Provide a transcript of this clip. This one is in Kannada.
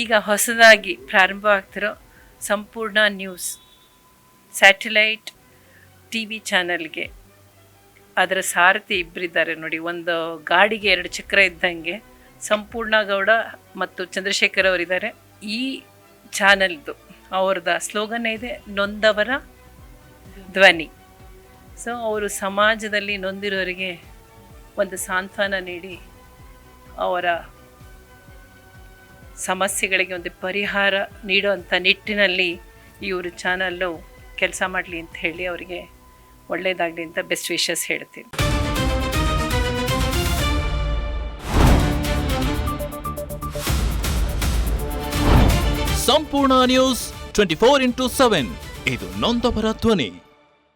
ಈಗ ಹೊಸದಾಗಿ ಪ್ರಾರಂಭ ಆಗ್ತಿರೋ ಸಂಪೂರ್ಣ ನ್ಯೂಸ್ ಸ್ಯಾಟಲೈಟ್ ಟಿ ವಿ ಚಾನಲ್ಗೆ ಅದರ ಸಾರಥಿ ಇಬ್ಬರಿದ್ದಾರೆ ನೋಡಿ. ಒಂದು ಗಾಡಿಗೆ 2 ಚಕ್ರ ಇದ್ದಂಗೆ ಸಂಪೂರ್ಣ ಗೌಡ ಮತ್ತು ಚಂದ್ರಶೇಖರ್ ಅವರಿದ್ದಾರೆ. ಈ ಚಾನಲ್ದು ಅವ್ರದ ಸ್ಲೋಗನ್ ಇದೆ, ನೊಂದವರ ಧ್ವನಿ. ಸೊ ಅವರು ಸಮಾಜದಲ್ಲಿ ನೊಂದಿರೋರಿಗೆ ಒಂದು ಸಾಂತ್ವನ ನೀಡಿ ಅವರ ಸಮಸ್ಯೆಗಳಿಗೆ ಒಂದು ಪರಿಹಾರ ನೀಡುವಂಥ ನಿಟ್ಟಿನಲ್ಲಿ ಇವರು ಚಾನಲ್ಲು ಕೆಲಸ ಮಾಡಲಿ ಅಂತ ಹೇಳಿ ಅವರಿಗೆ ಒಳ್ಳೆಯದಾಗಲಿ ಅಂತ ಬೆಸ್ಟ್ ವಿಶಸ್ ಹೇಳ್ತೀನಿ. ಸಂಪೂರ್ಣ ನ್ಯೂಸ್ 24x7 ಇದು ನೊಂದವರ ಧ್ವನಿ.